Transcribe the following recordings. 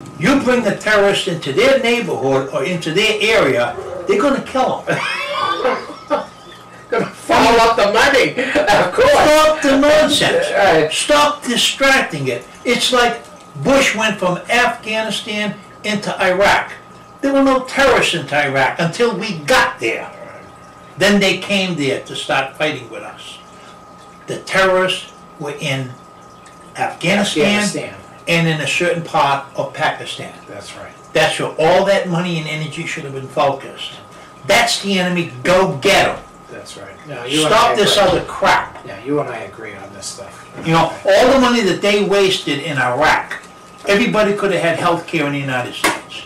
You bring the terrorists into their neighborhood or into their area, they're going to kill them. Gonna follow up the money, of course. Stop the nonsense. Right. Stop distracting it. It's like Bush went from Afghanistan into Iraq. There were no terrorists into Iraq until we got there. Then they came there to start fighting with us. The terrorists were in Afghanistan. And in a certain part of Pakistan. That's right. That's where all that money and energy should have been focused. That's the enemy. Go get them. That's right. Stop this other crap. Yeah, you and I agree on this stuff. You know, all the money that they wasted in Iraq, everybody could have had health care in the United States.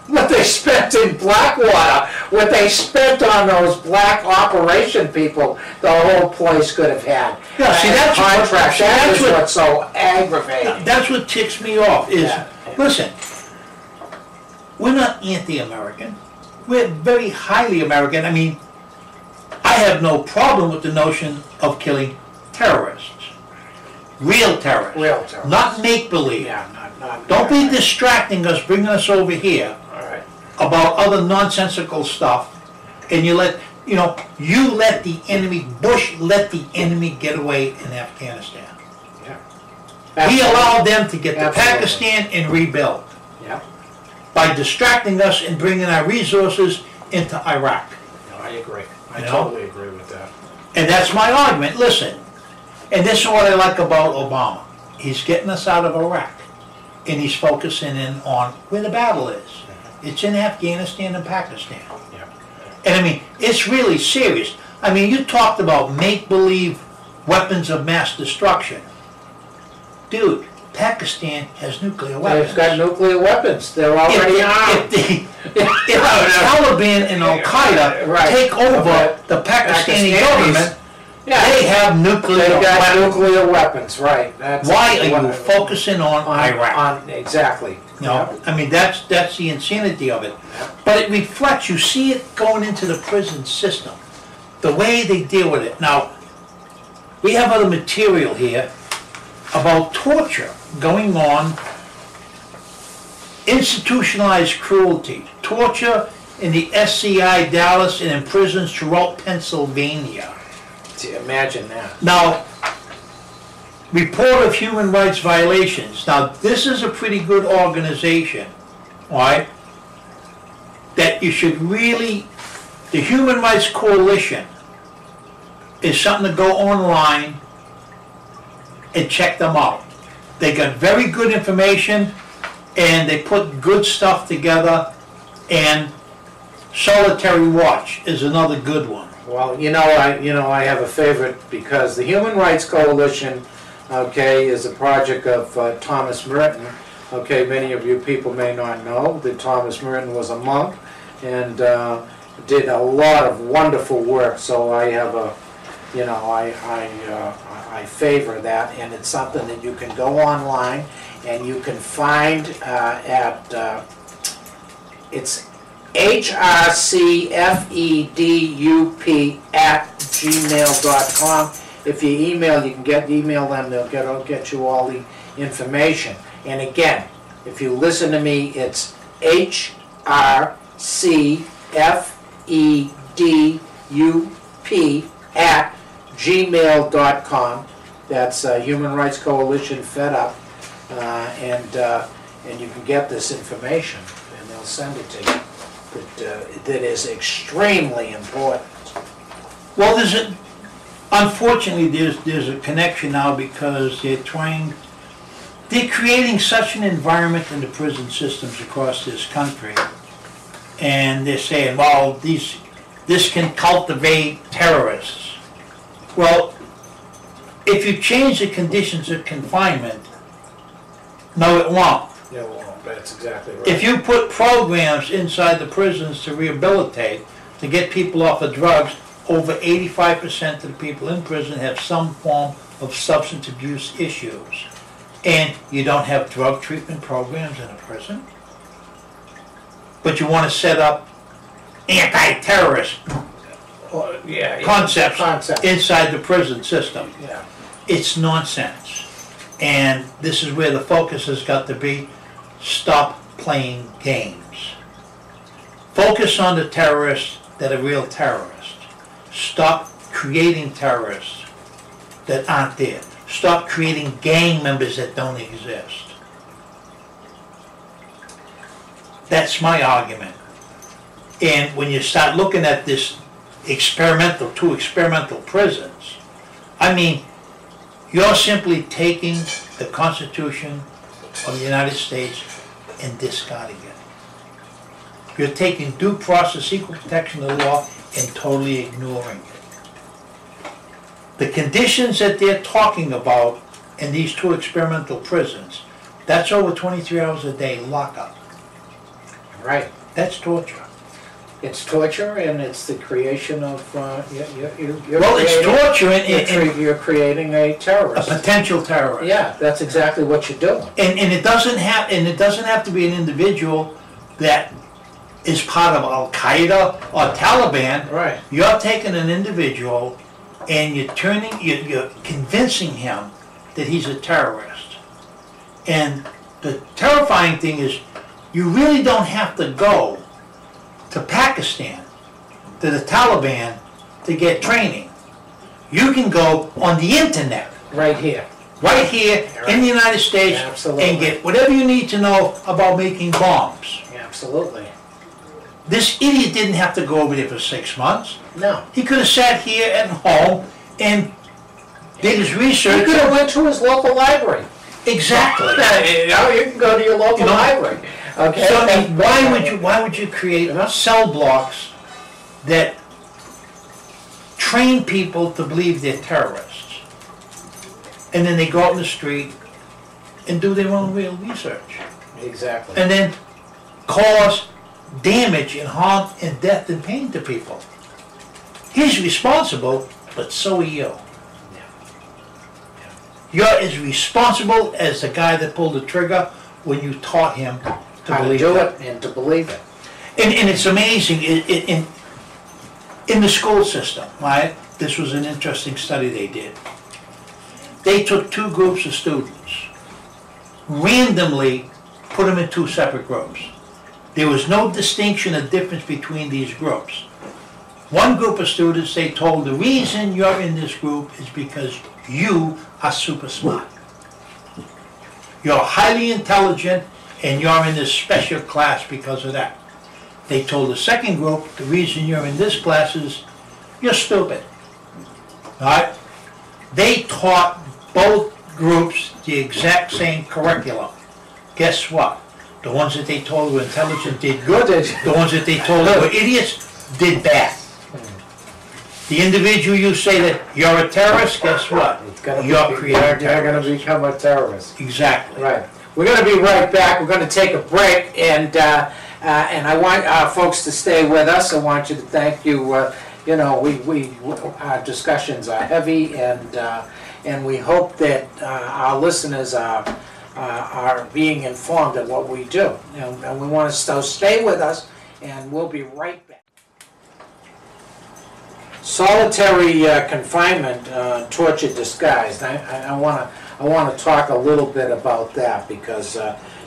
What they spent in Blackwater, what they spent on those black operation people, the whole place could have had. Yeah, see, that's contracts. That's what's so aggravating. That's what ticks me off. Is Yeah. Listen, we're not anti-American. We're very highly American. I mean, I have no problem with the notion of killing terrorists, real terrorists, Real terrorists. not make-believe. Yeah, not. Don't be distracting us, bringing us over here All right. about other nonsensical stuff, and you let the enemy, Bush let the enemy get away in Afghanistan. Yeah. He allowed them to get to Absolutely. Pakistan and rebuild Yeah. by distracting us and bringing our resources into Iraq. No, I agree. I You know? totally agree with that. And that's my argument. Listen, and this is what I like about Obama. He's getting us out of Iraq, and he's focusing in on where the battle is. It's in Afghanistan and Pakistan. Yeah. And I mean, it's really serious. I mean, you talked about make-believe weapons of mass destruction. Dude, Pakistan has nuclear weapons. They've got nuclear weapons. They're already armed. If the Taliban and Al-Qaeda Right. take over the Pakistani government, they have nuclear They've got weapons. nuclear weapons, right. That's Why are you what- focusing on Iraq? Exactly. You know, I mean, that's the insanity of it. But it reflects, you see it going into the prison system, the way they deal with it. Now, we have other material here about torture going on, institutionalized cruelty, torture in the SCI Dallas and in prisons throughout Pennsylvania. Imagine that. Now, report of human rights violations. Now, this is a pretty good organization, all right, that you should really, the Human Rights Coalition is something to go online and check them out. They got very good information, and they put good stuff together, and Solitary Watch is another good one. Well, I have a favorite because the Human Rights Coalition, okay, is a project of Thomas Merton. Okay, many of you people may not know that Thomas Merton was a monk and did a lot of wonderful work. So I have a, I favor that, and it's something that you can go online and you can find at it's hrcfedup@gmail.com. If you email, you can email them, they'll get you all the information. And again, if you listen to me, it's hrcfedup@gmail.com. That's Human Rights Coalition Fed Up, and you can get this information, and they'll send it to you. That is extremely important. Well, unfortunately, there's a connection now because they're creating such an environment in the prison systems across this country, and they're saying, well, this can cultivate terrorists. Well, if you change the conditions of confinement, no, it won't. Yeah, well, that's exactly right. If you put programs inside the prisons to rehabilitate, to get people off of drugs, over 85% of the people in prison have some form of substance abuse issues. And you don't have drug treatment programs in a prison. But you want to set up anti-terrorist concepts inside the prison system. Yeah. It's nonsense. And this is where the focus has got to be. Stop playing games. Focus on the terrorists that are real terrorists. Stop creating terrorists that aren't there. Stop creating gang members that don't exist. That's my argument. And when you start looking at this two experimental prisons, I mean, you're simply taking the Constitution of the United States and discarding it. You're taking due process, equal protection of the law, and totally ignoring it. The conditions that they're talking about in these two experimental prisons, that's over 23 hours a day lockup. Right. That's torture. It's torture, and it's the creation of, It's torture and you're creating a terrorist. a potential terrorist. Yeah, that's exactly what you're doing. And it doesn't have to be an individual that is part of Al Qaeda or Taliban. Right. You're taking an individual and you're convincing him that he's a terrorist. And the terrifying thing is, you really don't have to go to Pakistan, to the Taliban, to get training. You can go on the internet. Right here. Right here in the United States. Absolutely. And get whatever you need to know about making bombs. Absolutely. This idiot didn't have to go over there for 6 months. No. He could have sat here at home and did his research. He could have went to his local library. Exactly. You can go to your local library. Okay. So I mean, why would you create cell blocks that train people to believe they're terrorists, and then they go out in the street and do their own real research, Exactly. and then cause damage and harm and death and pain to people? He's responsible, but so are you. You're as responsible as the guy that pulled the trigger when you taught him to How to believe do it. it and to believe it. And it's amazing, in the school system, right? This was an interesting study they did. They took two groups of students, randomly put them in two separate groups. There was no distinction or difference between these groups. One group of students, they told, the reason you're in this group is because you are super smart. You're highly intelligent and you're in this special class because of that. They told the second group, the reason you're in this class is you're stupid. All right? They taught both groups the exact same curriculum. Guess what? The ones that they told were intelligent did good. The ones that they told were idiots did bad. The individual you say that you're a terrorist, guess what? You're creating You're going to become a terrorist. Exactly. Right. We're going to be right back. We're going to take a break, and I want folks to stay with us. I want you to thank you. Our discussions are heavy, and we hope that our listeners are being informed of what we do. And we want to stay with us, and we'll be right back. Solitary confinement, torture disguised. I want to talk a little bit about that because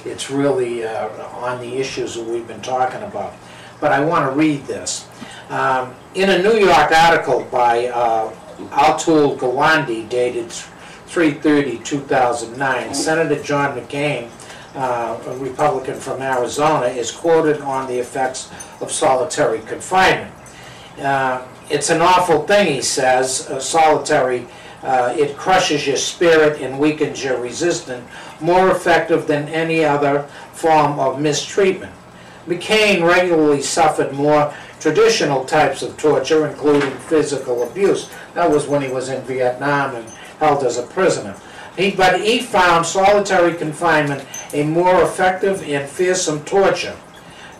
it's really on the issues that we've been talking about. But I want to read this. In a New York article by Atul Gawande dated 3/30/2009, Senator John McCain, a Republican from Arizona, is quoted on the effects of solitary confinement. It's an awful thing, he says, solitary. It crushes your spirit and weakens your resistance, more effective than any other form of mistreatment. McCain regularly suffered more traditional types of torture, including physical abuse. That was when he was in Vietnam and held as a prisoner. But he found solitary confinement a more effective and fearsome torture.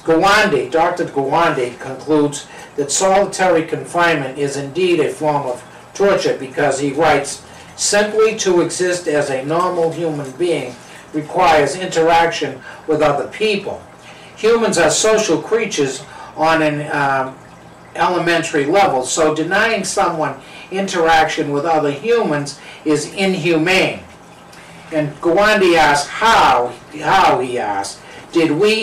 Dr. Gawande concludes that solitary confinement is indeed a form of torture because, he writes, simply to exist as a normal human being requires interaction with other people. Humans are social creatures on an elementary level, so denying someone interaction with other humans is inhumane. And Gawande asks, how, he asks, did we